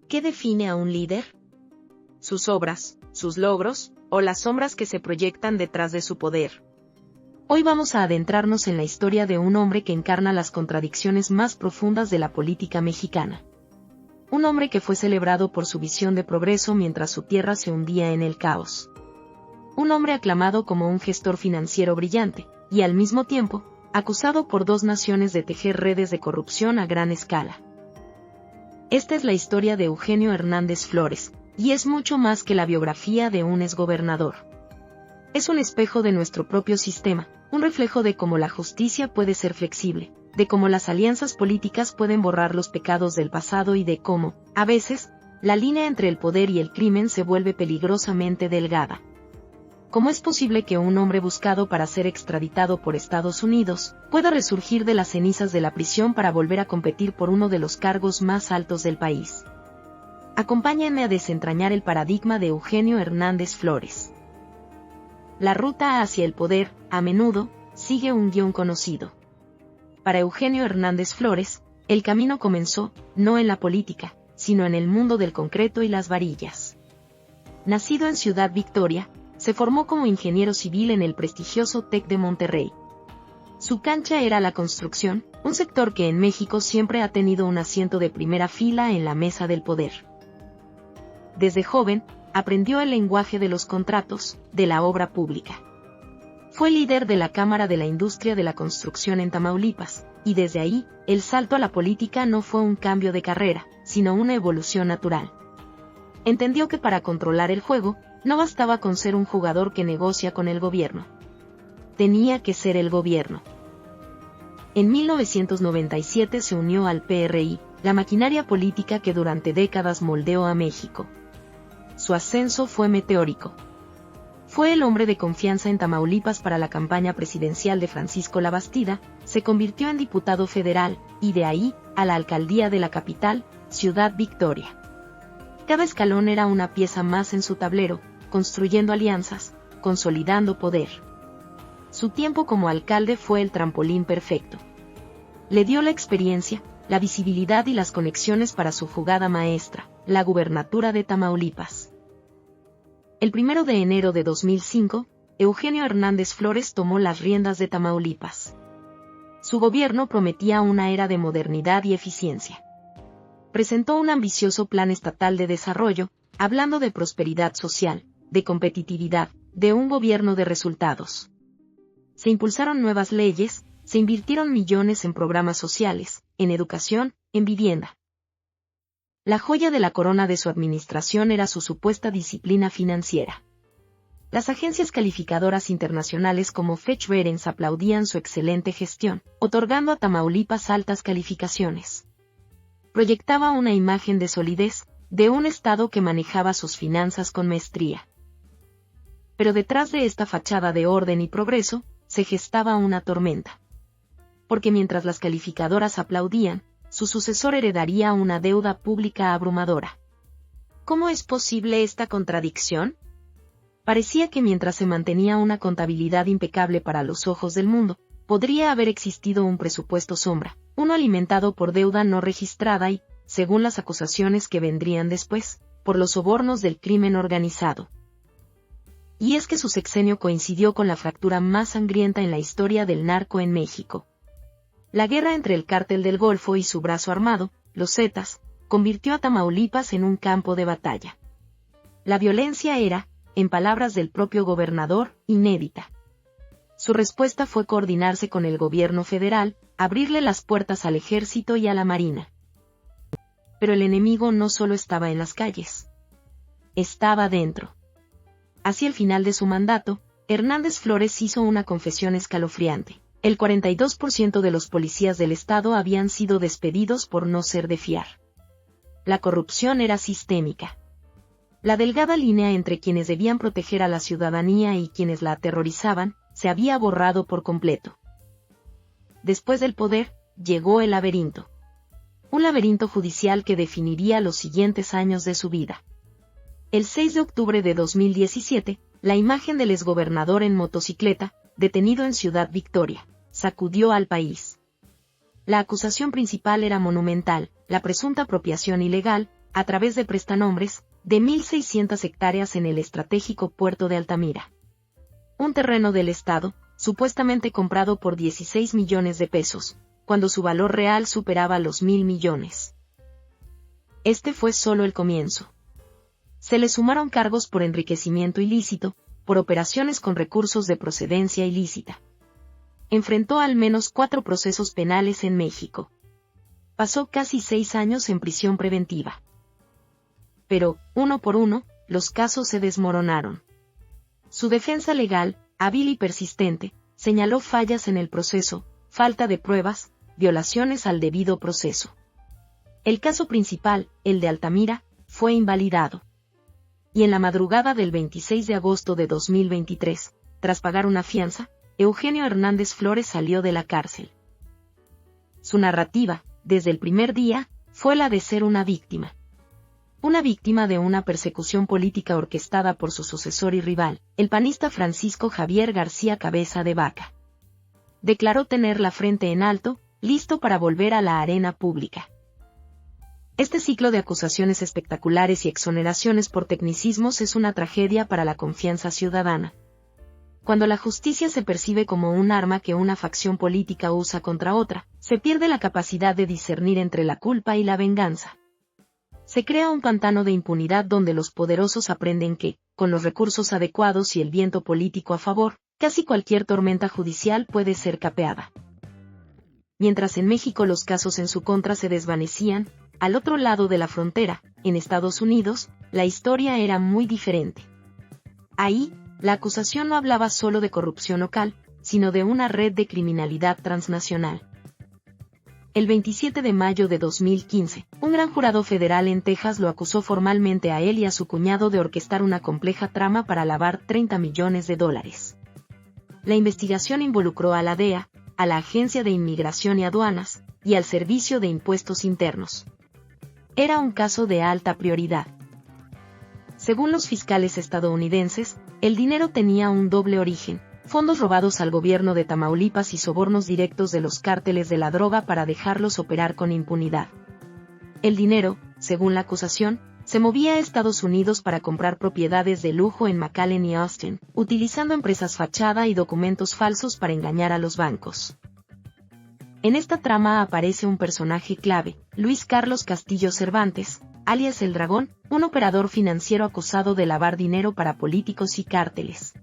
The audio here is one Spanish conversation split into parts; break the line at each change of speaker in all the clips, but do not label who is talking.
¿Qué define a un líder? ¿Sus obras, sus logros, o las sombras que se proyectan detrás de su poder? Hoy vamos a adentrarnos en la historia de un hombre que encarna las contradicciones más profundas de la política mexicana. Un hombre que fue celebrado por su visión de progreso mientras su tierra se hundía en el caos. Un hombre aclamado como un gestor financiero brillante, y al mismo tiempo, acusado por dos naciones de tejer redes de corrupción a gran escala. Esta es la historia de Eugenio Hernández Flores, y es mucho más que la biografía de un exgobernador. Es un espejo de nuestro propio sistema, un reflejo de cómo la justicia puede ser flexible, de cómo las alianzas políticas pueden borrar los pecados del pasado y de cómo, a veces, la línea entre el poder y el crimen se vuelve peligrosamente delgada. ¿Cómo es posible que un hombre buscado para ser extraditado por Estados Unidos pueda resurgir de las cenizas de la prisión para volver a competir por uno de los cargos más altos del país? Acompáñenme a desentrañar el paradigma de Eugenio Hernández Flores. La ruta hacia el poder, a menudo, sigue un guión conocido. Para Eugenio Hernández Flores, el camino comenzó, no en la política, sino en el mundo del concreto y las varillas. Nacido en Ciudad Victoria, se formó como ingeniero civil en el prestigioso TEC de Monterrey. Su cancha era la construcción, un sector que en México siempre ha tenido un asiento de primera fila en la mesa del poder. Desde joven, aprendió el lenguaje de los contratos, de la obra pública. Fue líder de la Cámara de la Industria de la Construcción en Tamaulipas, y desde ahí, el salto a la política no fue un cambio de carrera, sino una evolución natural. Entendió que para controlar el juego, no bastaba con ser un jugador que negocia con el gobierno. Tenía que ser el gobierno. En 1997 se unió al PRI, la maquinaria política que durante décadas moldeó a México. Su ascenso fue meteórico. Fue el hombre de confianza en Tamaulipas para la campaña presidencial de Francisco Labastida, se convirtió en diputado federal, y de ahí, a la alcaldía de la capital, Ciudad Victoria. Cada escalón era una pieza más en su tablero, construyendo alianzas, consolidando poder. Su tiempo como alcalde fue el trampolín perfecto. Le dio la experiencia, la visibilidad y las conexiones para su jugada maestra, la gubernatura de Tamaulipas. El 1 de enero de 2005, Eugenio Hernández Flores tomó las riendas de Tamaulipas. Su gobierno prometía una era de modernidad y eficiencia. Presentó un ambicioso plan estatal de desarrollo, hablando de prosperidad social, de competitividad, de un gobierno de resultados. Se impulsaron nuevas leyes, se invirtieron millones en programas sociales, en educación, en vivienda. La joya de la corona de su administración era su supuesta disciplina financiera. Las agencias calificadoras internacionales como Fitch Ratings aplaudían su excelente gestión, otorgando a Tamaulipas altas calificaciones. Proyectaba una imagen de solidez, de un Estado que manejaba sus finanzas con maestría. Pero detrás de esta fachada de orden y progreso, se gestaba una tormenta. Porque mientras las calificadoras aplaudían, su sucesor heredaría una deuda pública abrumadora. ¿Cómo es posible esta contradicción? Parecía que mientras se mantenía una contabilidad impecable para los ojos del mundo, podría haber existido un presupuesto sombra, uno alimentado por deuda no registrada y, según las acusaciones que vendrían después, por los sobornos del crimen organizado. Y es que su sexenio coincidió con la fractura más sangrienta en la historia del narco en México. La guerra entre el Cártel del Golfo y su brazo armado, los Zetas, convirtió a Tamaulipas en un campo de batalla. La violencia era, en palabras del propio gobernador, inédita. Su respuesta fue coordinarse con el gobierno federal, abrirle las puertas al ejército y a la marina. Pero el enemigo no solo estaba en las calles. Estaba dentro. Hacia el final de su mandato, Hernández Flores hizo una confesión escalofriante. El 42% de los policías del estado habían sido despedidos por no ser de fiar. La corrupción era sistémica. La delgada línea entre quienes debían proteger a la ciudadanía y quienes la aterrorizaban, se había borrado por completo. Después del poder, llegó el laberinto. Un laberinto judicial que definiría los siguientes años de su vida. El 6 de octubre de 2017, la imagen del exgobernador en motocicleta, detenido en Ciudad Victoria, sacudió al país. La acusación principal era monumental, la presunta apropiación ilegal, a través de prestanombres, de 1.600 hectáreas en el estratégico puerto de Altamira. Un terreno del Estado, supuestamente comprado por 16 millones de pesos, cuando su valor real superaba los 1.000 millones. Este fue solo el comienzo. Se le sumaron cargos por enriquecimiento ilícito, por operaciones con recursos de procedencia ilícita. Enfrentó al menos 4 procesos penales en México. Pasó casi 6 años en prisión preventiva. Pero, uno por uno, los casos se desmoronaron. Su defensa legal, hábil y persistente, señaló fallas en el proceso, falta de pruebas, violaciones al debido proceso. El caso principal, el de Altamira, fue invalidado. Y en la madrugada del 26 de agosto de 2023, tras pagar una fianza, Eugenio Hernández Flores salió de la cárcel. Su narrativa, desde el primer día, fue la de ser una víctima. Una víctima de una persecución política orquestada por su sucesor y rival, el panista Francisco Javier García Cabeza de Vaca. Declaró tener la frente en alto, listo para volver a la arena pública. Este ciclo de acusaciones espectaculares y exoneraciones por tecnicismos es una tragedia para la confianza ciudadana. Cuando la justicia se percibe como un arma que una facción política usa contra otra, se pierde la capacidad de discernir entre la culpa y la venganza. Se crea un pantano de impunidad donde los poderosos aprenden que, con los recursos adecuados y el viento político a favor, casi cualquier tormenta judicial puede ser capeada. Mientras en México los casos en su contra se desvanecían, al otro lado de la frontera, en Estados Unidos, la historia era muy diferente. Ahí, la acusación no hablaba solo de corrupción local, sino de una red de criminalidad transnacional. El 27 de mayo de 2015, un gran jurado federal en Texas lo acusó formalmente a él y a su cuñado de orquestar una compleja trama para lavar $30 millones. La investigación involucró a la DEA, a la Agencia de Inmigración y Aduanas, y al Servicio de Impuestos Internos. Era un caso de alta prioridad. Según los fiscales estadounidenses, el dinero tenía un doble origen: fondos robados al gobierno de Tamaulipas y sobornos directos de los cárteles de la droga para dejarlos operar con impunidad. El dinero, según la acusación, se movía a Estados Unidos para comprar propiedades de lujo en McAllen y Austin, utilizando empresas fachada y documentos falsos para engañar a los bancos. En esta trama aparece un personaje clave, Luis Carlos Castillo Cervantes, alias El Dragón, un operador financiero acusado de lavar dinero para políticos y cárteles.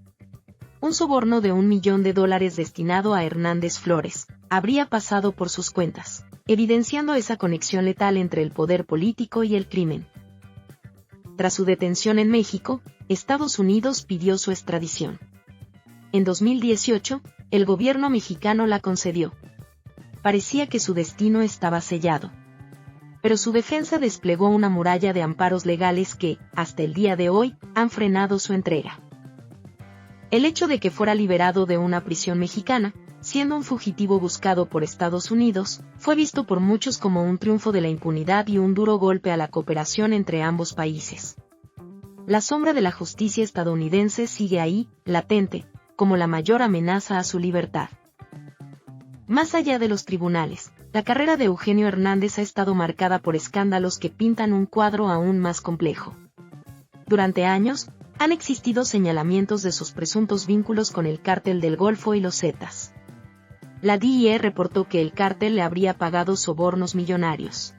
Un soborno de $1 millón destinado a Hernández Flores habría pasado por sus cuentas, evidenciando esa conexión letal entre el poder político y el crimen. Tras su detención en México, Estados Unidos pidió su extradición. En 2018, el gobierno mexicano la concedió. Parecía que su destino estaba sellado. Pero su defensa desplegó una muralla de amparos legales que, hasta el día de hoy, han frenado su entrega. El hecho de que fuera liberado de una prisión mexicana, siendo un fugitivo buscado por Estados Unidos, fue visto por muchos como un triunfo de la impunidad y un duro golpe a la cooperación entre ambos países. La sombra de la justicia estadounidense sigue ahí, latente, como la mayor amenaza a su libertad. Más allá de los tribunales, la carrera de Eugenio Hernández ha estado marcada por escándalos que pintan un cuadro aún más complejo. Durante años, han existido señalamientos de sus presuntos vínculos con el cártel del Golfo y los Zetas. La DEA reportó que el cártel le habría pagado sobornos millonarios.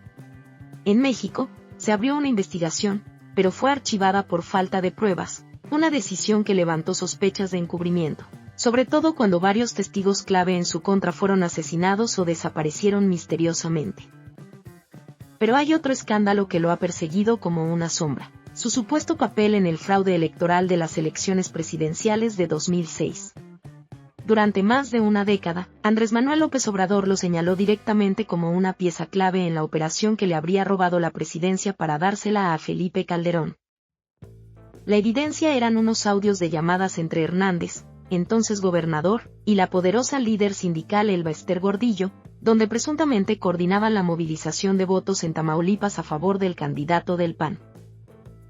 En México, se abrió una investigación, pero fue archivada por falta de pruebas, una decisión que levantó sospechas de encubrimiento, sobre todo cuando varios testigos clave en su contra fueron asesinados o desaparecieron misteriosamente. Pero hay otro escándalo que lo ha perseguido como una sombra: su supuesto papel en el fraude electoral de las elecciones presidenciales de 2006. Durante más de una década, Andrés Manuel López Obrador lo señaló directamente como una pieza clave en la operación que le habría robado la presidencia para dársela a Felipe Calderón. La evidencia eran unos audios de llamadas entre Hernández, entonces gobernador, y la poderosa líder sindical Elba Ester Gordillo, donde presuntamente coordinaban la movilización de votos en Tamaulipas a favor del candidato del PAN.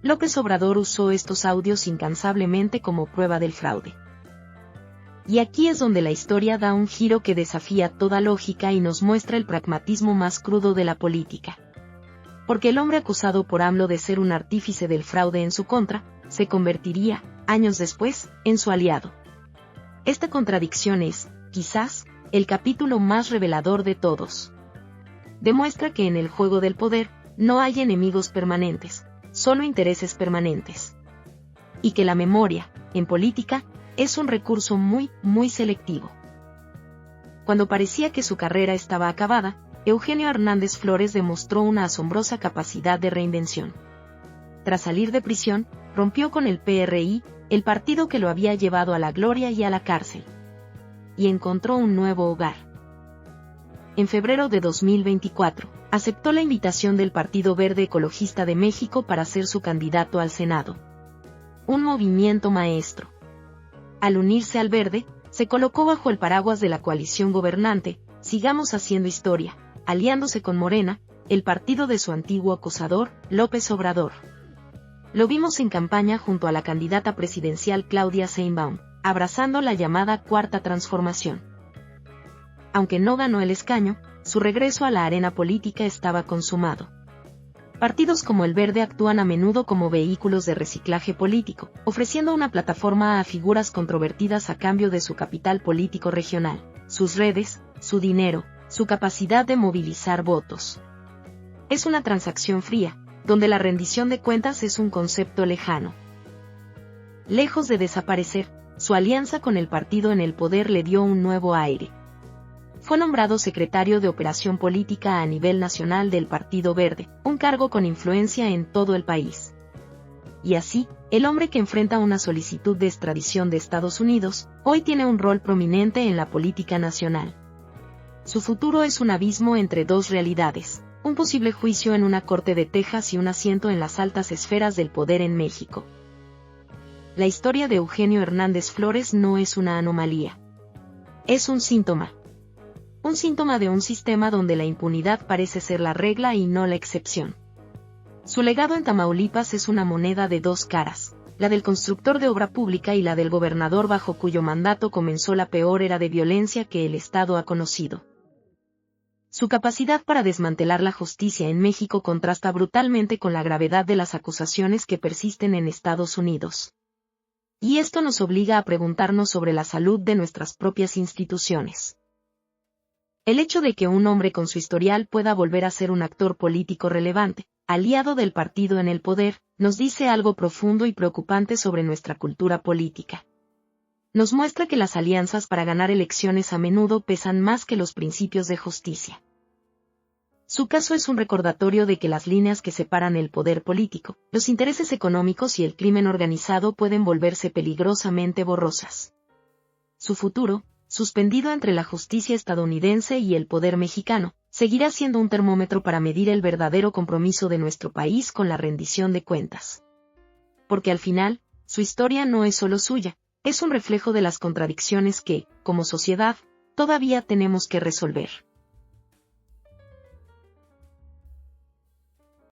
López Obrador usó estos audios incansablemente como prueba del fraude. Y aquí es donde la historia da un giro que desafía toda lógica y nos muestra el pragmatismo más crudo de la política. porque el hombre acusado por AMLO de ser un artífice del fraude en su contra, se convertiría, años después, en su aliado. Esta contradicción es, quizás, el capítulo más revelador de todos. Demuestra que en el juego del poder, no hay enemigos permanentes, solo intereses permanentes. Y que la memoria, en política, es un recurso muy, muy selectivo. Cuando parecía que su carrera estaba acabada, Eugenio Hernández Flores demostró una asombrosa capacidad de reinvención. Tras salir de prisión, rompió con el PRI, el partido que lo había llevado a la gloria y a la cárcel. Y encontró un nuevo hogar. En febrero de 2024, aceptó la invitación del Partido Verde Ecologista de México para ser su candidato al Senado. Un movimiento maestro. Al unirse al Verde, se colocó bajo el paraguas de la coalición gobernante, Sigamos Haciendo Historia, aliándose con Morena, el partido de su antiguo acosador, López Obrador. Lo vimos en campaña junto a la candidata presidencial Claudia Sheinbaum, abrazando la llamada Cuarta Transformación. Aunque no ganó el escaño, su regreso a la arena política estaba consumado. Partidos como el Verde actúan a menudo como vehículos de reciclaje político, ofreciendo una plataforma a figuras controvertidas a cambio de su capital político regional, sus redes, su dinero, su capacidad de movilizar votos. Es una transacción fría, donde la rendición de cuentas es un concepto lejano. Lejos de desaparecer, su alianza con el partido en el poder le dio un nuevo aire. Fue nombrado secretario de Operación Política a nivel nacional del Partido Verde, un cargo con influencia en todo el país. Y así, el hombre que enfrenta una solicitud de extradición de Estados Unidos, hoy tiene un rol prominente en la política nacional. Su futuro es un abismo entre dos realidades, un posible juicio en una corte de Texas y un asiento en las altas esferas del poder en México. La historia de Eugenio Hernández Flores no es una anomalía. Es un síntoma. Un síntoma de un sistema donde la impunidad parece ser la regla y no la excepción. Su legado en Tamaulipas es una moneda de dos caras, la del constructor de obra pública y la del gobernador bajo cuyo mandato comenzó la peor era de violencia que el Estado ha conocido. Su capacidad para desmantelar la justicia en México contrasta brutalmente con la gravedad de las acusaciones que persisten en Estados Unidos. Y esto nos obliga a preguntarnos sobre la salud de nuestras propias instituciones. El hecho de que un hombre con su historial pueda volver a ser un actor político relevante, aliado del partido en el poder, nos dice algo profundo y preocupante sobre nuestra cultura política. Nos muestra que las alianzas para ganar elecciones a menudo pesan más que los principios de justicia. Su caso es un recordatorio de que las líneas que separan el poder político, los intereses económicos y el crimen organizado pueden volverse peligrosamente borrosas. Su futuro, suspendido entre la justicia estadounidense y el poder mexicano, seguirá siendo un termómetro para medir el verdadero compromiso de nuestro país con la rendición de cuentas. Porque al final, su historia no es solo suya, es un reflejo de las contradicciones que, como sociedad, todavía tenemos que resolver.